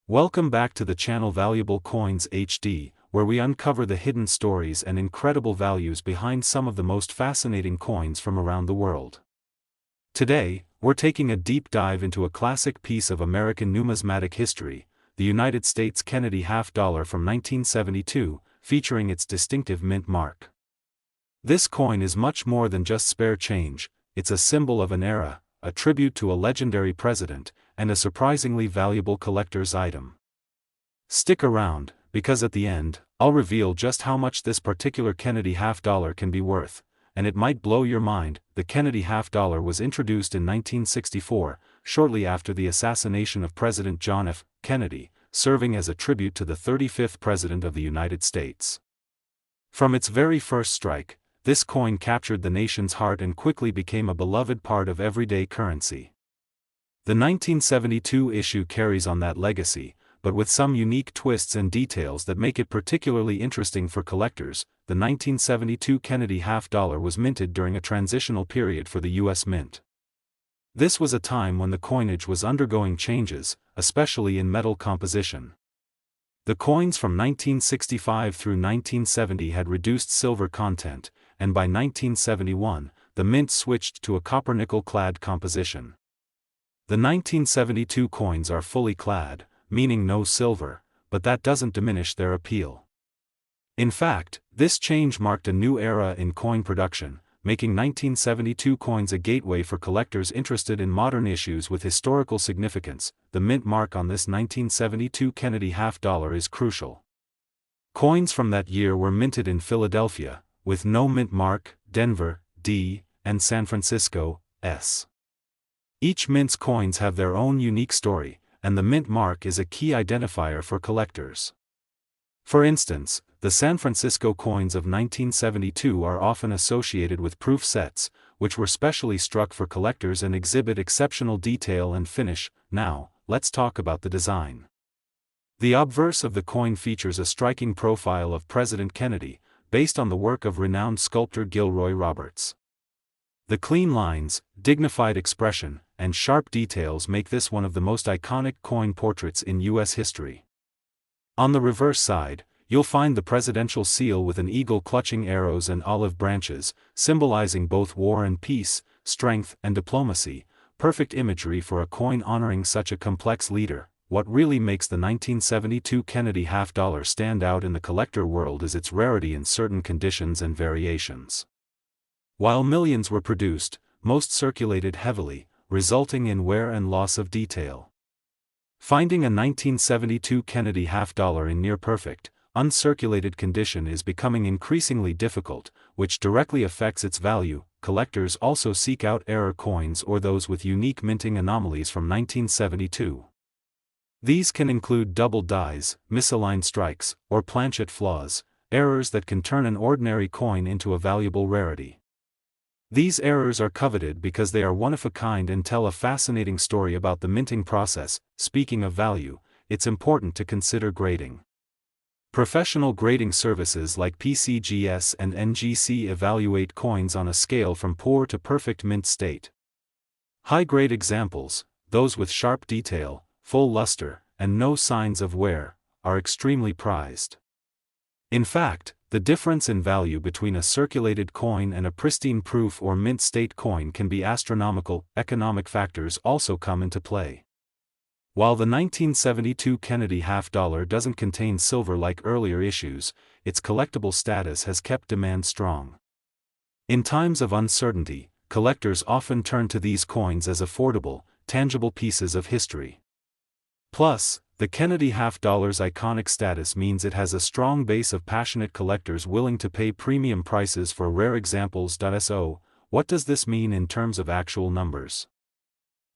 Welcome back to the channel Valuable Coins HD, where we uncover the hidden stories and incredible values behind some of the most fascinating coins from around the world. Today, we're taking a deep dive into a classic piece of American numismatic history, the United States Kennedy half-dollar from 1972, featuring its distinctive mint mark. This coin is much more than just spare change, it's a symbol of an era, a tribute to a legendary president, and a surprisingly valuable collector's item. Stick around, because at the end, I'll reveal just how much this particular Kennedy half-dollar can be worth, and it might blow your mind. The Kennedy half-dollar was introduced in 1964, shortly after the assassination of President John F. Kennedy, serving as a tribute to the 35th President of the United States. From its very first strike, this coin captured the nation's heart and quickly became a beloved part of everyday currency. The 1972 issue carries on that legacy, but with some unique twists and details that make it particularly interesting for collectors. The 1972 Kennedy half-dollar was minted during a transitional period for the U.S. Mint. This was a time when the coinage was undergoing changes, especially in metal composition. The coins from 1965 through 1970 had reduced silver content, and by 1971, the mint switched to a copper-nickel-clad composition. The 1972 coins are fully clad, meaning no silver, but that doesn't diminish their appeal. In fact, this change marked a new era in coin production, making 1972 coins a gateway for collectors interested in modern issues with historical significance. The mint mark on this 1972 Kennedy half-dollar is crucial. Coins from that year were minted in Philadelphia, with no mint mark, Denver, D, and San Francisco, S. Each mint's coins have their own unique story, and the mint mark is a key identifier for collectors. For instance, the San Francisco coins of 1972 are often associated with proof sets, which were specially struck for collectors and exhibit exceptional detail and finish. Now, let's talk about the design. The obverse of the coin features a striking profile of President Kennedy, based on the work of renowned sculptor Gilroy Roberts. The clean lines, dignified expression, and sharp details make this one of the most iconic coin portraits in U.S. history. On the reverse side, you'll find the presidential seal with an eagle clutching arrows and olive branches, symbolizing both war and peace, strength and diplomacy, perfect imagery for a coin honoring such a complex leader. What really makes the 1972 Kennedy half-dollar stand out in the collector world is its rarity in certain conditions and variations. While millions were produced, most circulated heavily, resulting in wear and loss of detail. Finding a 1972 Kennedy half-dollar in near-perfect, uncirculated condition is becoming increasingly difficult, which directly affects its value. Collectors also seek out error coins or those with unique minting anomalies from 1972. These can include double dies, misaligned strikes, or planchet flaws, errors that can turn an ordinary coin into a valuable rarity. These errors are coveted because they are one-of-a-kind and tell a fascinating story about the minting process. Speaking of value, it's important to consider grading. Professional grading services like PCGS and NGC evaluate coins on a scale from poor to perfect mint state. High-grade examples, those with sharp detail, full luster, and no signs of wear, are extremely prized. In fact, the difference in value between a circulated coin and a pristine proof or mint state coin can be astronomical. Economic factors also come into play. While the 1972 Kennedy half-dollar doesn't contain silver like earlier issues, its collectible status has kept demand strong. In times of uncertainty, collectors often turn to these coins as affordable, tangible pieces of history. Plus, the Kennedy half-dollar's iconic status means it has a strong base of passionate collectors willing to pay premium prices for rare examples. So, what does this mean in terms of actual numbers?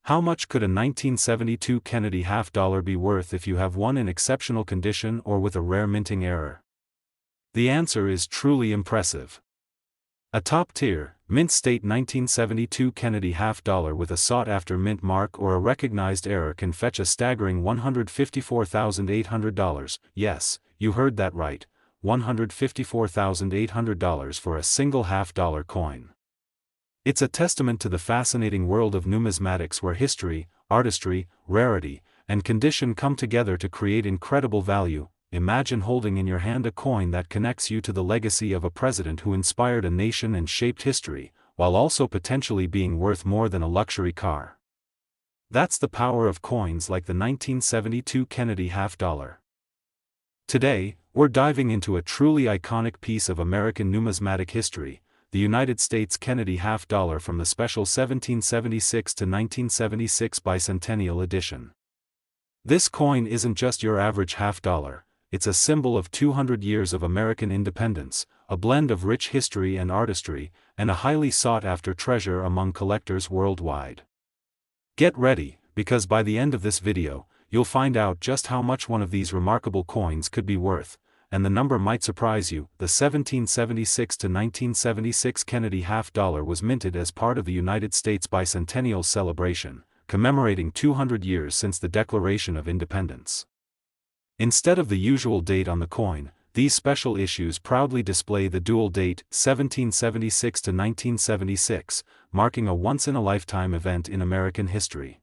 How much could a 1972 Kennedy half-dollar be worth if you have one in exceptional condition or with a rare minting error? The answer is truly impressive. A top-tier, mint-state 1972 Kennedy half-dollar with a sought-after mint mark or a recognized error can fetch a staggering $154,800. Yes, you heard that right, $154,800 for a single half-dollar coin. It's a testament to the fascinating world of numismatics where history, artistry, rarity, and condition come together to create incredible value. Imagine holding in your hand a coin that connects you to the legacy of a president who inspired a nation and shaped history, while also potentially being worth more than a luxury car. That's the power of coins like the 1972 Kennedy half-dollar. Today, we're diving into a truly iconic piece of American numismatic history, the United States Kennedy half-dollar from the special 1776 to 1976 bicentennial edition. This coin isn't just your average half-dollar, it's a symbol of 200 years of American independence, a blend of rich history and artistry, and a highly sought-after treasure among collectors worldwide. Get ready, because by the end of this video, you'll find out just how much one of these remarkable coins could be worth, and the number might surprise you. The 1776 to 1976 Kennedy half-dollar was minted as part of the United States bicentennial celebration, commemorating 200 years since the Declaration of Independence. Instead of the usual date on the coin, these special issues proudly display the dual date 1776 to 1976, marking a once-in-a-lifetime event in American history.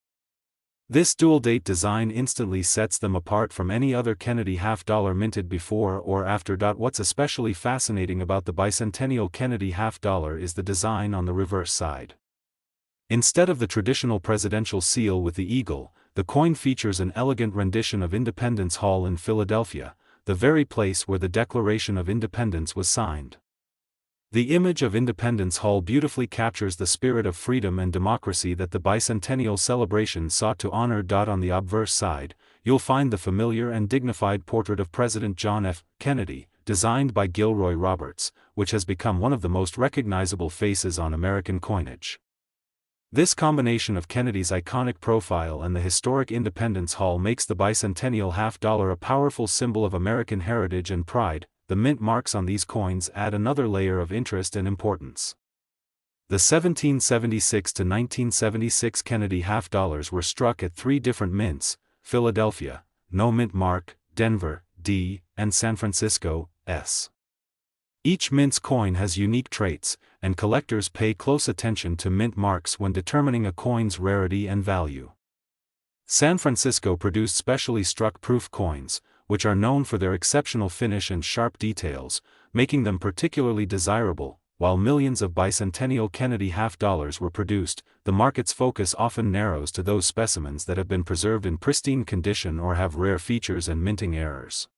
This dual-date design instantly sets them apart from any other Kennedy half-dollar minted before or after. What's especially fascinating about the bicentennial Kennedy half-dollar is the design on the reverse side. Instead of the traditional presidential seal with the eagle, the coin features an elegant rendition of Independence Hall in Philadelphia, the very place where the Declaration of Independence was signed. The image of Independence Hall beautifully captures the spirit of freedom and democracy that the bicentennial celebration sought to honor. On the obverse side, you'll find the familiar and dignified portrait of President John F. Kennedy, designed by Gilroy Roberts, which has become one of the most recognizable faces on American coinage. This combination of Kennedy's iconic profile and the historic Independence Hall makes the bicentennial half-dollar a powerful symbol of American heritage and pride. The mint marks on these coins add another layer of interest and importance. The 1776 to 1976 Kennedy half-dollars were struck at 3 different mints: Philadelphia, no mint mark; Denver, D, and San Francisco, S. Each mint's coin has unique traits, and collectors pay close attention to mint marks when determining a coin's rarity and value. San Francisco produced specially struck proof coins, which are known for their exceptional finish and sharp details, making them particularly desirable. While millions of bicentennial Kennedy half-dollars were produced, the market's focus often narrows to those specimens that have been preserved in pristine condition or have rare features and minting errors.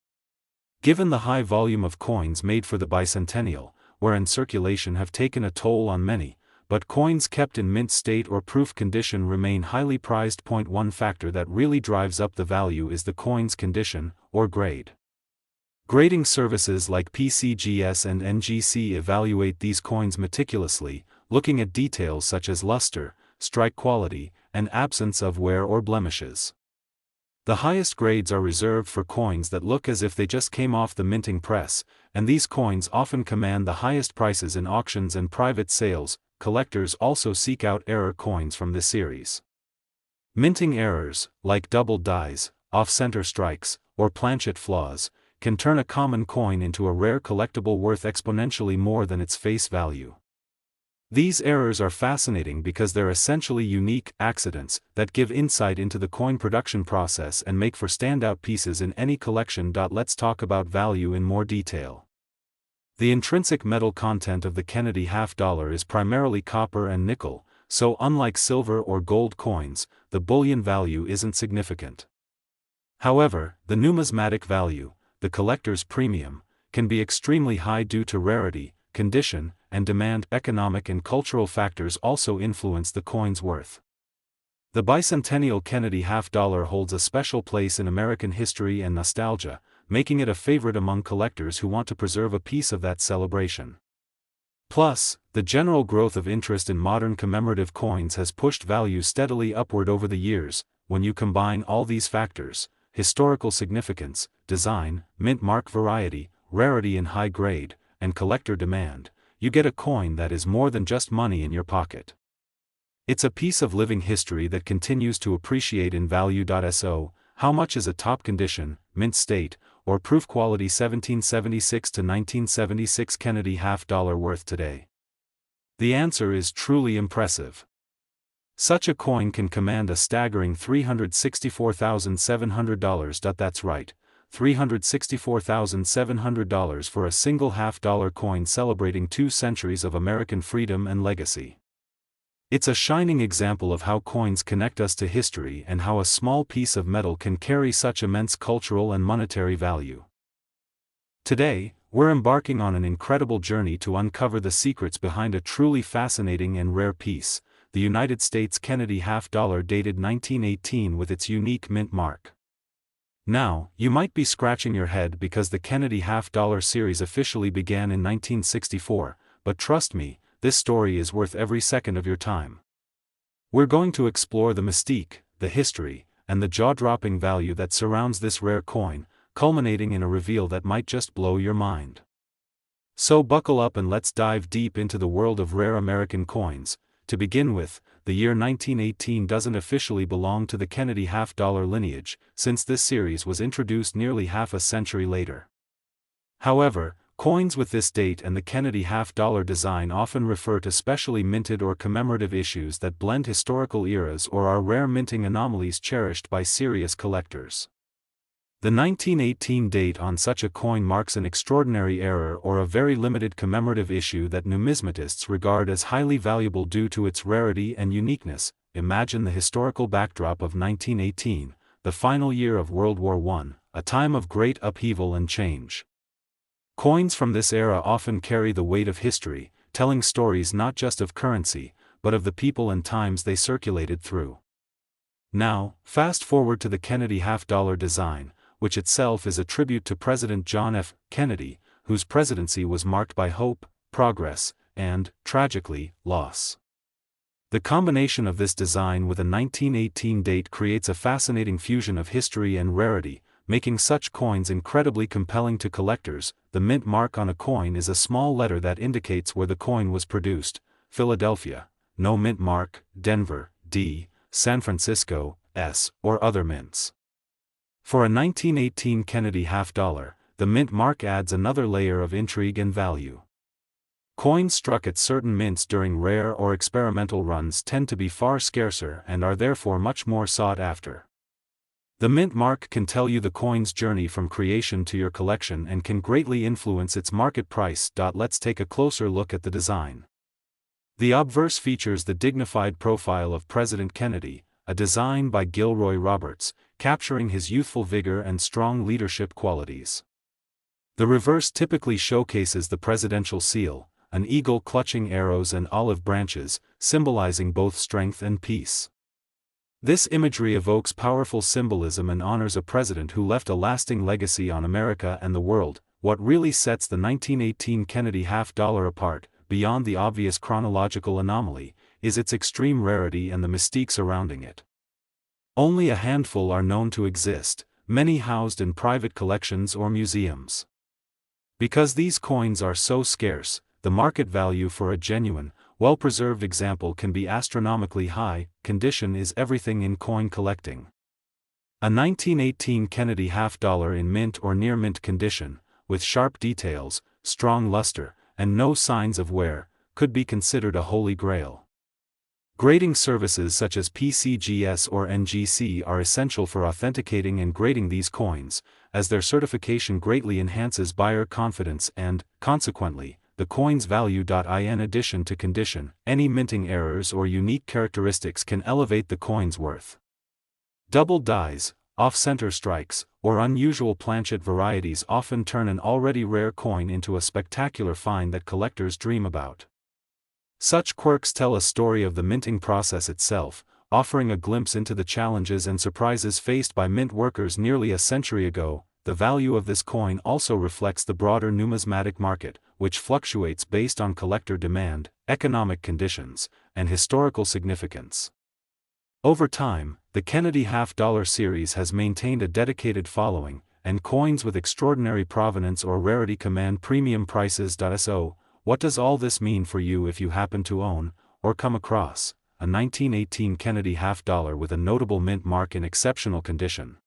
Given the high volume of coins made for the bicentennial, where in circulation have taken a toll on many, but coins kept in mint state or proof condition remain highly prized. One factor that really drives up the value is the coin's condition, or grade. Grading services like PCGS and NGC evaluate these coins meticulously, looking at details such as luster, strike quality, and absence of wear or blemishes. The highest grades are reserved for coins that look as if they just came off the minting press, and these coins often command the highest prices in auctions and private sales. Collectors also seek out error coins from this series. Minting errors, like doubled dies, off-center strikes, or planchet flaws, can turn a common coin into a rare collectible worth exponentially more than its face value. These errors are fascinating because they're essentially unique accidents that give insight into the coin production process and make for standout pieces in any collection. Let's talk about value in more detail. The intrinsic metal content of the Kennedy half-dollar is primarily copper and nickel, so unlike silver or gold coins, the bullion value isn't significant. However, the numismatic value, the collector's premium, can be extremely high due to rarity, condition, and demand. Economic and cultural factors also influence the coin's worth. The bicentennial Kennedy half-dollar holds a special place in American history and nostalgia, making it a favorite among collectors who want to preserve a piece of that celebration. Plus, the general growth of interest in modern commemorative coins has pushed value steadily upward over the years. When you combine all these factors, historical significance, design, mint mark variety, rarity in high grade, and collector demand, you get a coin that is more than just money in your pocket. It's a piece of living history that continues to appreciate in value. So, how much is a top condition, mint state, or proof quality 1776 to 1976 Kennedy half-dollar worth today? The answer is truly impressive. Such a coin can command a staggering $364,700. That's right, $364,700 for a single half-dollar coin celebrating 2 centuries of American freedom and legacy. It's a shining example of how coins connect us to history and how a small piece of metal can carry such immense cultural and monetary value. Today, we're embarking on an incredible journey to uncover the secrets behind a truly fascinating and rare piece, the United States Kennedy half-dollar dated 1918 with its unique mint mark. Now, you might be scratching your head because the Kennedy half-dollar series officially began in 1964, but trust me, this story is worth every second of your time. We're going to explore the mystique, the history, and the jaw-dropping value that surrounds this rare coin, culminating in a reveal that might just blow your mind. So buckle up and let's dive deep into the world of rare American coins. To begin with, the year 1918 doesn't officially belong to the Kennedy half-dollar lineage, since this series was introduced nearly half a century later. However, coins with this date and the Kennedy half-dollar design often refer to specially minted or commemorative issues that blend historical eras or are rare minting anomalies cherished by serious collectors. The 1918 date on such a coin marks an extraordinary era or a very limited commemorative issue that numismatists regard as highly valuable due to its rarity and uniqueness. Imagine the historical backdrop of 1918, the final year of World War I, a time of great upheaval and change. Coins from this era often carry the weight of history, telling stories not just of currency, but of the people and times they circulated through. Now, fast forward to the Kennedy half-dollar design, which itself is a tribute to President John F. Kennedy, whose presidency was marked by hope, progress, and, tragically, loss. The combination of this design with a 1918 date creates a fascinating fusion of history and rarity, making such coins incredibly compelling to collectors. The mint mark on a coin is a small letter that indicates where the coin was produced: Philadelphia, no mint mark, Denver, D, San Francisco, S, or other mints. For a 1918 Kennedy half-dollar, the mint mark adds another layer of intrigue and value. Coins struck at certain mints during rare or experimental runs tend to be far scarcer and are therefore much more sought after. The mint mark can tell you the coin's journey from creation to your collection and can greatly influence its market price. Let's take a closer look at the design. The obverse features the dignified profile of President Kennedy, a design by Gilroy Roberts, capturing his youthful vigor and strong leadership qualities. The reverse typically showcases the presidential seal, an eagle clutching arrows and olive branches, symbolizing both strength and peace. This imagery evokes powerful symbolism and honors a president who left a lasting legacy on America and the world. What really sets the 1918 Kennedy half-dollar apart, beyond the obvious chronological anomaly, is its extreme rarity and the mystique surrounding it. Only a handful are known to exist, many housed in private collections or museums. Because these coins are so scarce, the market value for a genuine, well-preserved example can be astronomically high. Condition is everything in coin collecting. A 1918 Kennedy half-dollar in mint or near-mint condition, with sharp details, strong luster, and no signs of wear, could be considered a holy grail. Grading services such as PCGS or NGC are essential for authenticating and grading these coins, as their certification greatly enhances buyer confidence and, consequently, the coin's value. In addition to condition, any minting errors or unique characteristics can elevate the coin's worth. Double dies, off-center strikes, or unusual planchet varieties often turn an already rare coin into a spectacular find that collectors dream about. Such quirks tell a story of the minting process itself, offering a glimpse into the challenges and surprises faced by mint workers nearly a century ago. The value of this coin also reflects the broader numismatic market, which fluctuates based on collector demand, economic conditions, and historical significance. Over time, the Kennedy half-dollar series has maintained a dedicated following, and coins with extraordinary provenance or rarity command premium prices. So, what does all this mean for you if you happen to own, or come across, a 1918 Kennedy half-dollar with a notable mint mark in exceptional condition?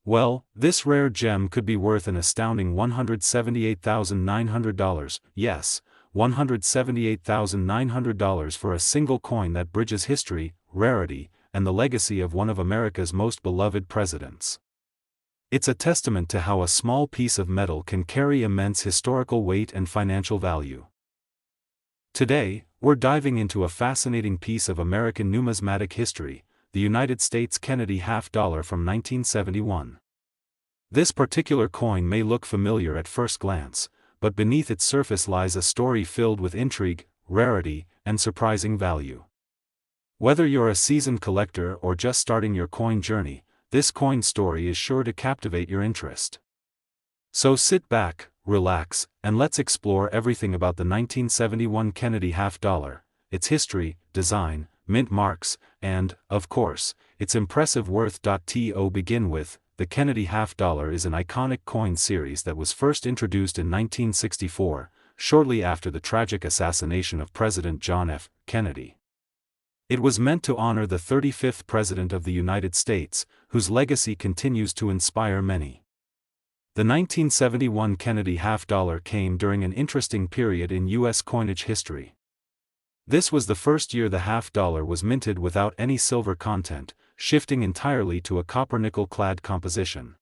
Well, this rare gem could be worth an astounding $178,900, yes, $178,900 for a single coin that bridges history, rarity, and the legacy of one of America's most beloved presidents. It's a testament to how a small piece of metal can carry immense historical weight and financial value. Today, we're diving into a fascinating piece of American numismatic history, the United States Kennedy half-dollar from 1971. This particular coin may look familiar at first glance, but beneath its surface lies a story filled with intrigue, rarity, and surprising value. Whether you're a seasoned collector or just starting your coin journey, this coin story is sure to captivate your interest. So sit back, relax, and let's explore everything about the 1971 Kennedy half-dollar, its history, design, mint marks, and, of course, its impressive worth. To begin with, the Kennedy half-dollar is an iconic coin series that was first introduced in 1964, shortly after the tragic assassination of President John F. Kennedy. It was meant to honor the 35th President of the United States, whose legacy continues to inspire many. The 1971 Kennedy half-dollar came during an interesting period in U.S. coinage history. This was the first year the half-dollar was minted without any silver content, shifting entirely to a copper-nickel-clad composition.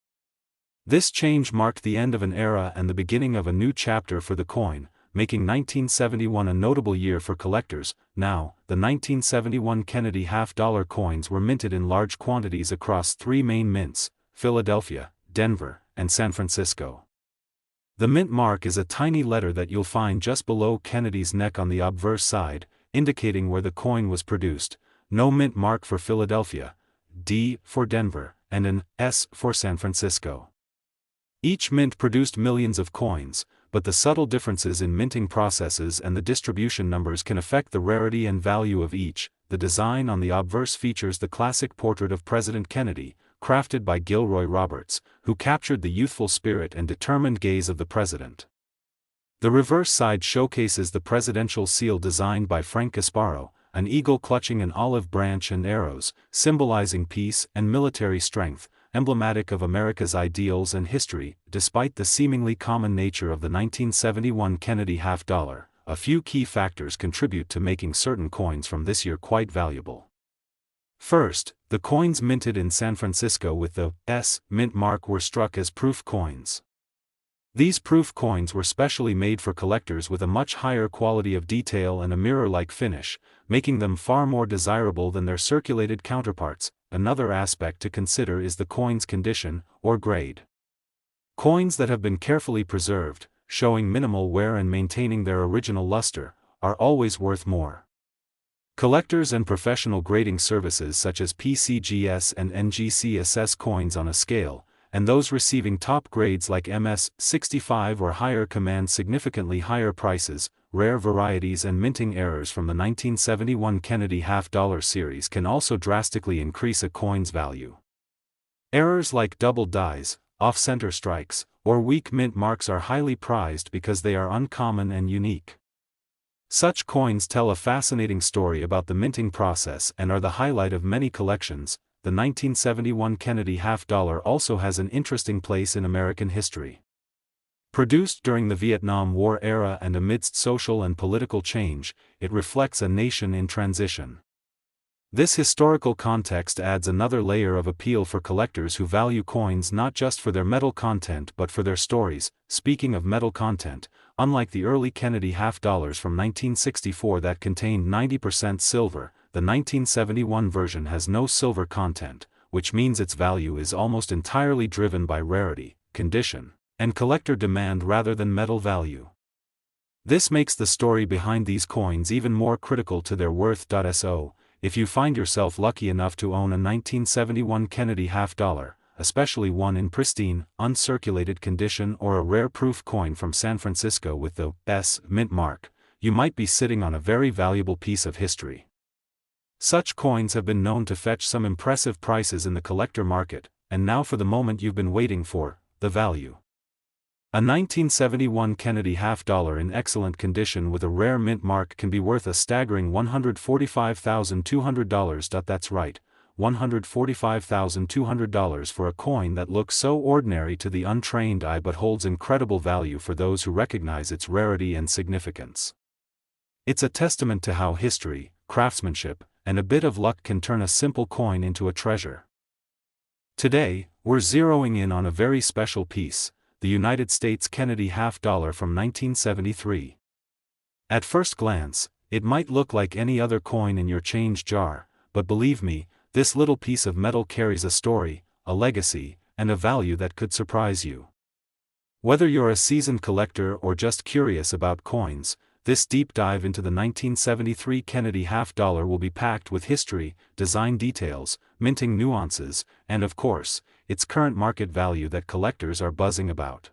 This change marked the end of an era and the beginning of a new chapter for the coin, making 1971 a notable year for collectors. Now, the 1971 Kennedy half-dollar coins were minted in large quantities across three main mints, Philadelphia, Denver, and San Francisco. The mint mark is a tiny letter that you'll find just below Kennedy's neck on the obverse side, indicating where the coin was produced. No mint mark for Philadelphia, D for Denver, and an S for San Francisco. Each mint produced millions of coins, but the subtle differences in minting processes and the distribution numbers can affect the rarity and value of each. The design on the obverse features the classic portrait of President Kennedy, crafted by Gilroy Roberts, who captured the youthful spirit and determined gaze of the president. The reverse side showcases the presidential seal designed by Frank Gasparo, an eagle clutching an olive branch and arrows, symbolizing peace and military strength, emblematic of America's ideals and history. Despite the seemingly common nature of the 1971 Kennedy half-dollar, a few key factors contribute to making certain coins from this year quite valuable. First, the coins minted in San Francisco with the S mint mark were struck as proof coins. These proof coins were specially made for collectors with a much higher quality of detail and a mirror-like finish, making them far more desirable than their circulated counterparts. Another aspect to consider is the coin's condition, or grade. Coins that have been carefully preserved, showing minimal wear and maintaining their original luster, are always worth more. Collectors and professional grading services such as PCGS and NGC assess coins on a scale, and those receiving top grades like MS-65 or higher command significantly higher prices. Rare varieties and minting errors from the 1971 Kennedy half-dollar series can also drastically increase a coin's value. Errors like double dies, off-center strikes, or weak mint marks are highly prized because they are uncommon and unique. Such coins tell a fascinating story about the minting process and are the highlight of many collections. The 1971 Kennedy half-dollar also has an interesting place in American history. Produced during the Vietnam War era and amidst social and political change, it reflects a nation in transition. This historical context adds another layer of appeal for collectors who value coins not just for their metal content but for their stories. Speaking of metal content, unlike the early Kennedy half-dollars from 1964 that contained 90% silver, the 1971 version has no silver content, which means its value is almost entirely driven by rarity, condition, and collector demand rather than metal value. This makes the story behind these coins even more critical to their worth. So, if you find yourself lucky enough to own a 1971 Kennedy half-dollar, especially one in pristine, uncirculated condition or a rare proof coin from San Francisco with the S mint mark, you might be sitting on a very valuable piece of history. Such coins have been known to fetch some impressive prices in the collector market, and now for the moment you've been waiting for, the value. A 1971 Kennedy half-dollar in excellent condition with a rare mint mark can be worth a staggering $145,200. That's right, $145,200 for a coin that looks so ordinary to the untrained eye but holds incredible value for those who recognize its rarity and significance. It's a testament to how history, craftsmanship, and a bit of luck can turn a simple coin into a treasure. Today, we're zeroing in on a very special piece, the United States Kennedy half-dollar from 1973. At first glance, it might look like any other coin in your change jar, but believe me, this little piece of metal carries a story, a legacy, and a value that could surprise you. Whether you're a seasoned collector or just curious about coins, this deep dive into the 1973 Kennedy half-dollar will be packed with history, design details, minting nuances, and of course, its current market value that collectors are buzzing about.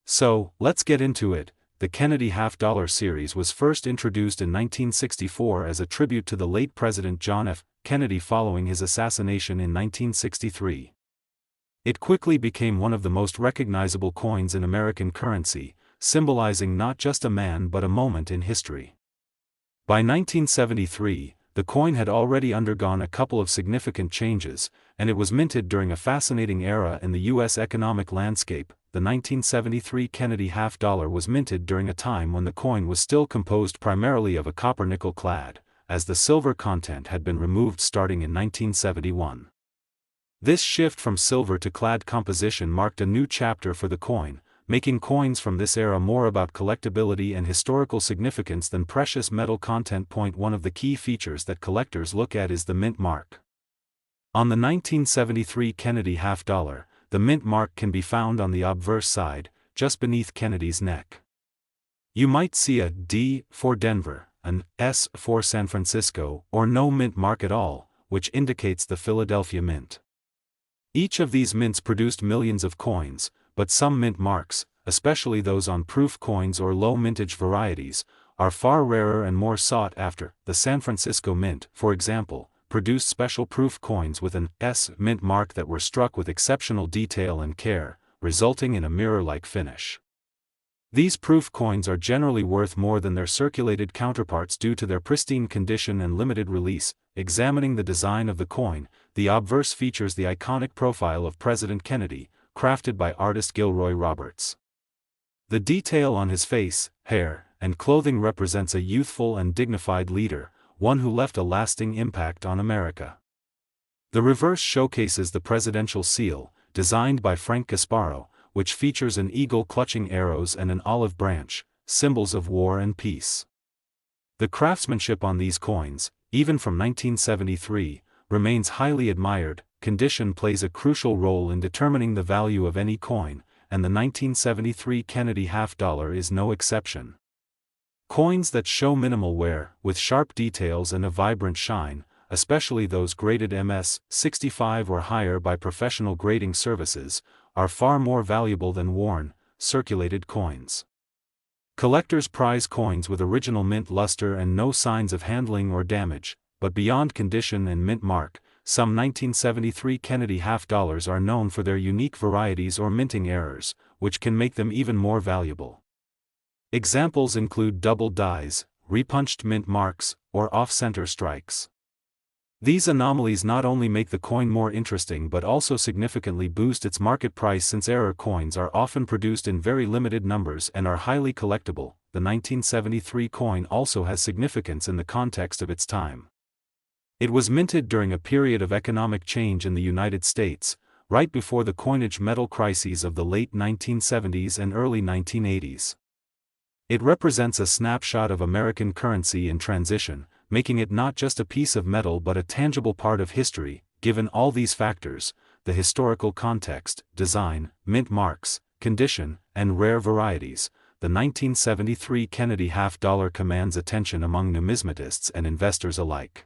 So, let's get into it. The Kennedy half-dollar series was first introduced in 1964 as a tribute to the late President John F. Kennedy following his assassination in 1963. It quickly became one of the most recognizable coins in American currency, symbolizing not just a man but a moment in history. By 1973, the coin had already undergone a couple of significant changes, and it was minted during a fascinating era in the U.S. economic landscape. The 1973 Kennedy half-dollar was minted during a time when the coin was still composed primarily of a copper-nickel clad, as the silver content had been removed starting in 1971. This shift from silver to clad composition marked a new chapter for the coin, making coins from this era more about collectability and historical significance than precious metal content. One of the key features that collectors look at is the mint mark. On the 1973 Kennedy half-dollar, the mint mark can be found on the obverse side, just beneath Kennedy's neck. You might see a D for Denver, an S for San Francisco, or no mint mark at all, which indicates the Philadelphia Mint. Each of these mints produced millions of coins, but some mint marks, especially those on proof coins or low mintage varieties, are far rarer and more sought after. The San Francisco Mint, for example, produced special proof coins with an S mint mark that were struck with exceptional detail and care, resulting in a mirror-like finish. These proof coins are generally worth more than their circulated counterparts due to their pristine condition and limited release. Examining the design of the coin, the obverse features the iconic profile of President Kennedy, crafted by artist Gilroy Roberts. The detail on his face, hair, and clothing represents a youthful and dignified leader, one who left a lasting impact on America. The reverse showcases the presidential seal, designed by Frank Gasparo, which features an eagle clutching arrows and an olive branch, symbols of war and peace. The craftsmanship on these coins, even from 1973, remains highly admired. Condition plays a crucial role in determining the value of any coin, and the 1973 Kennedy half-dollar is no exception. Coins that show minimal wear, with sharp details and a vibrant shine, especially those graded MS-65 or higher by professional grading services, are far more valuable than worn, circulated coins. Collectors prize coins with original mint luster and no signs of handling or damage, but beyond condition and mint mark, some 1973 Kennedy half-dollars are known for their unique varieties or minting errors, which can make them even more valuable. Examples include double dies, repunched mint marks, or off-center strikes. These anomalies not only make the coin more interesting but also significantly boost its market price, since error coins are often produced in very limited numbers and are highly collectible. The 1973 coin also has significance in the context of its time. It was minted during a period of economic change in the United States, right before the coinage metal crises of the late 1970s and early 1980s. It represents a snapshot of American currency in transition, making it not just a piece of metal but a tangible part of history. Given all these factors, the historical context, design, mint marks, condition, and rare varieties, the 1973 Kennedy half-dollar commands attention among numismatists and investors alike.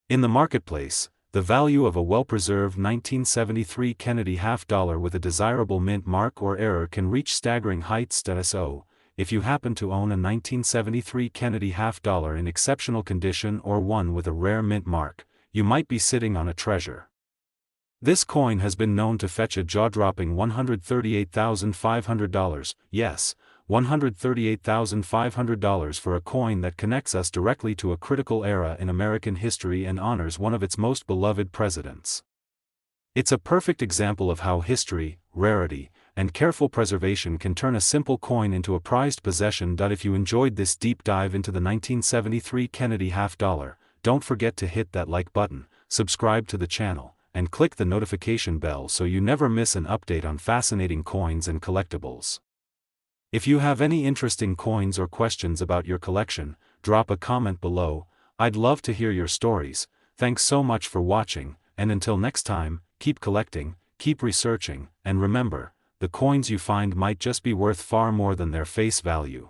In the marketplace, the value of a well-preserved 1973 Kennedy half-dollar with a desirable mint mark or error can reach staggering heights. So, if you happen to own a 1973 Kennedy half-dollar in exceptional condition or one with a rare mint mark, you might be sitting on a treasure. This coin has been known to fetch a jaw-dropping $138,500, yes, $138,500 for a coin that connects us directly to a critical era in American history and honors one of its most beloved presidents. It's a perfect example of how history, rarity, and careful preservation can turn a simple coin into a prized possession. If you enjoyed this deep dive into the 1973 Kennedy half-dollar, don't forget to hit that like button, subscribe to the channel, and click the notification bell so you never miss an update on fascinating coins and collectibles. If you have any interesting coins or questions about your collection, drop a comment below. I'd love to hear your stories. Thanks so much for watching, and until next time, keep collecting, keep researching, and remember, the coins you find might just be worth far more than their face value.